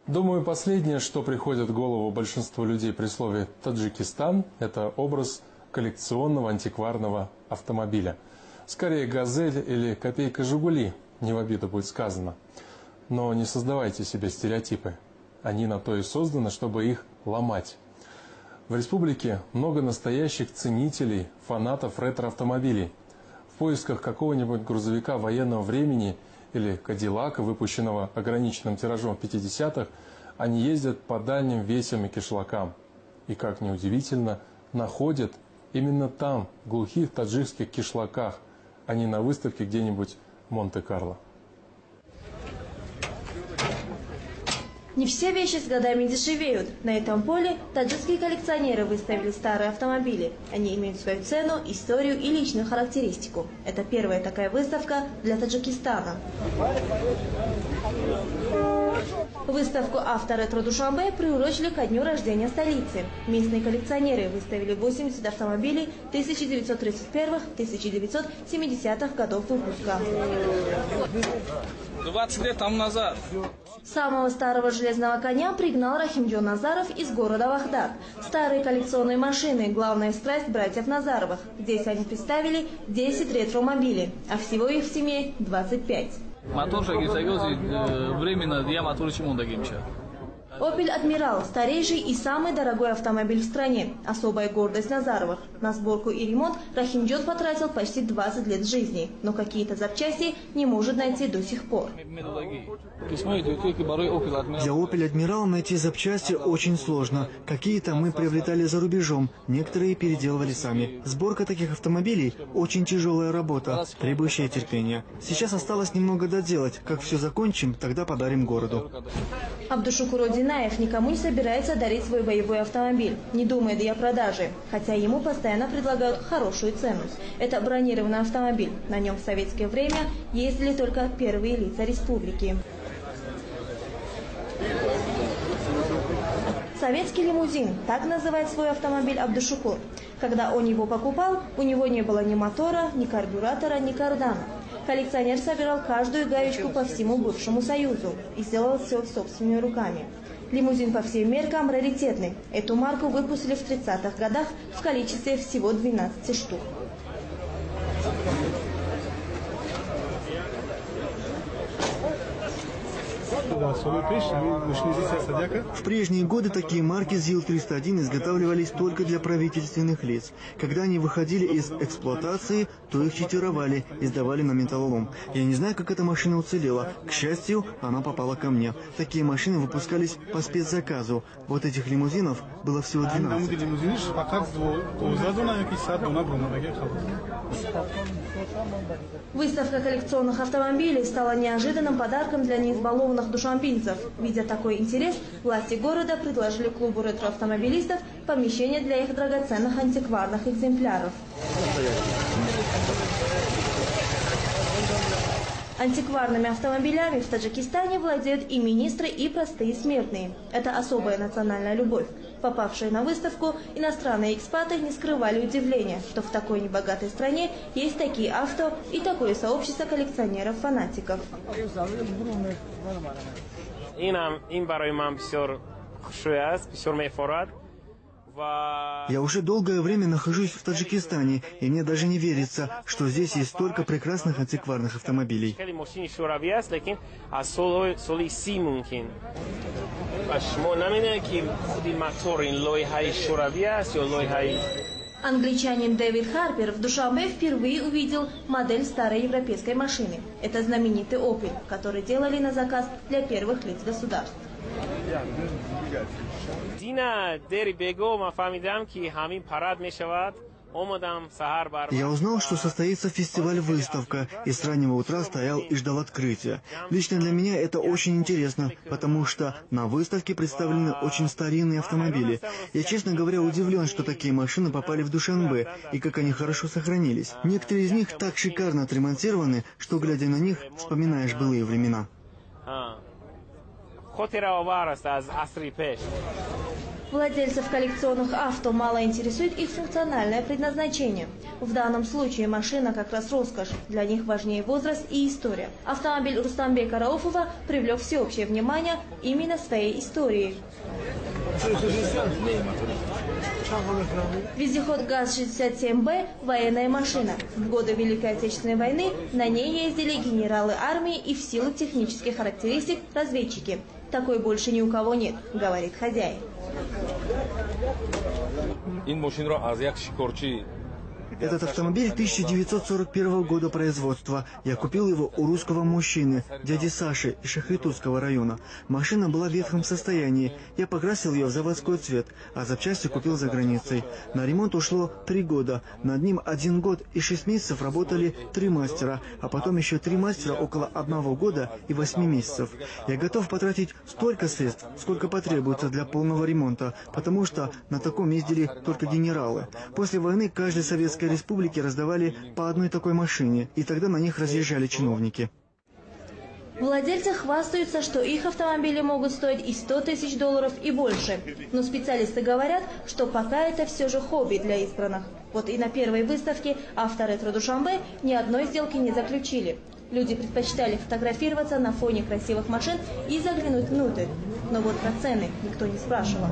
Думаю, последнее, что приходит в голову большинству людей при слове «Таджикистан», это образ коллекционного антикварного автомобиля. Скорее «Газель» или «Копейка Жигули», не в обиду будет сказано. Но не создавайте себе стереотипы. Они на то и созданы, чтобы их ломать. В республике много настоящих ценителей, фанатов ретро-автомобилей. В поисках какого-нибудь грузовика военного времени или Кадиллака, выпущенного ограниченным тиражом в 50-х, они ездят по дальним весям и кишлакам. И, как ни удивительно, находят именно там, в глухих таджикских кишлаках, а не на выставке где-нибудь в Монте-Карло. Не все вещи с годами дешевеют. На этом поле таджикские коллекционеры выставили старые автомобили. Они имеют свою цену, историю и личную характеристику. Это первая такая выставка для Таджикистана. Выставку «Авторетро Душанбе» приурочили ко дню рождения столицы. Местные коллекционеры выставили 80 автомобилей 1931-1970-х годов выпуска. 20 лет тому назад. Самого старого железного коня пригнал Рахимджон Назаров из города Вахдат. Старые коллекционные машины – главная страсть братьев Назаровых. Здесь они представили 10 ретромобилей, а всего их в семье 25. Временно я мотор чемондагимча. «Опель Адмирал» – старейший и самый дорогой автомобиль в стране. Особая гордость Назаровых. На сборку и ремонт Рахимджон потратил почти 20 лет жизни, но какие-то запчасти не может найти до сих пор. Для «Опель Адмирал» найти запчасти очень сложно. Какие-то мы приобретали за рубежом, некоторые переделывали сами. Сборка таких автомобилей – очень тяжелая работа, требующая терпения. Сейчас осталось немного доделать. Как все закончим, тогда подарим городу. Абдушукур Динаев никому не собирается дарить свой боевой автомобиль, не думает и о продаже, хотя ему постоянно предлагают хорошую цену. Это бронированный автомобиль. На нем в советское время ездили только первые лица республики. Советский лимузин – так называет свой автомобиль Абдушукур. Когда он его покупал, у него не было ни мотора, ни карбюратора, ни кардана. Коллекционер собирал каждую гаечку по всему бывшему Союзу и сделал все собственными руками. Лимузин по всем меркам раритетный. Эту марку выпустили в 30-х годах в количестве всего 12 штук. В прежние годы такие марки ЗИЛ-301 изготавливались только для правительственных лиц. Когда они выходили из эксплуатации, то их читировали и сдавали на металлолом. Я не знаю, как эта машина уцелела. К счастью, она попала ко мне. Такие машины выпускались по спецзаказу. Вот этих лимузинов было всего 12. Выставка коллекционных автомобилей стала неожиданным подарком для неизбалованных душанбинцев. Видя такой интерес, власти города предложили клубу ретроавтомобилистов помещение для их драгоценных антикварных экземпляров. Антикварными автомобилями в Таджикистане владеют и министры, и простые смертные. Это особая национальная любовь. Попавшие на выставку, иностранные экспаты не скрывали удивления, что в такой небогатой стране есть такие авто и такое сообщество коллекционеров-фанатиков. Я уже долгое время нахожусь в Таджикистане, и мне даже не верится, что здесь есть столько прекрасных антикварных автомобилей. Англичанин Дэвид Харпер в Душанбе впервые увидел модель старой европейской машины. Это знаменитый «Опель», который делали на заказ для первых лиц государств. Я узнал, что состоится фестиваль-выставка, и с раннего утра стоял и ждал открытия. Лично для меня это очень интересно, потому что на выставке представлены очень старинные автомобили. Я, честно говоря, удивлен, что такие машины попали в Душанбе, и как они хорошо сохранились. Некоторые из них так шикарно отремонтированы, что, глядя на них, вспоминаешь былые времена. Владельцев коллекционных авто мало интересует их функциональное предназначение. В данном случае машина как раз роскошь. Для них важнее возраст и история. Автомобиль Рустамбека Рауфова привлек всеобщее внимание именно своей историей. Вездеход ГАЗ-67Б – военная машина. В годы Великой Отечественной войны на ней ездили генералы армии и в силу технических характеристик разведчики. Такой больше ни у кого нет, говорит хозяин. Этот автомобиль 1941 года производства. Я купил его у русского мужчины, дяди Саши из Шахритутского района. Машина была в ветхом состоянии. Я покрасил ее в заводской цвет, а запчасти купил за границей. На ремонт ушло 3 года. Над ним 1 год и 6 месяцев работали 3 мастера, а потом еще 3 мастера около 1 года и 8 месяцев. Я готов потратить столько средств, сколько потребуется для полного ремонта, потому что на таком ездили только генералы. После войны каждой советской республике раздавали по одной такой машине, и тогда на них разъезжали чиновники. Владельцы хвастаются, что их автомобили могут стоить и $100 000 и больше. Но специалисты говорят, что пока это все же хобби для избранных. Вот и на первой выставке «Авторетро Душанбе» ни одной сделки не заключили. Люди предпочитали фотографироваться на фоне красивых машин и заглянуть внутрь. Но вот про цены никто не спрашивал.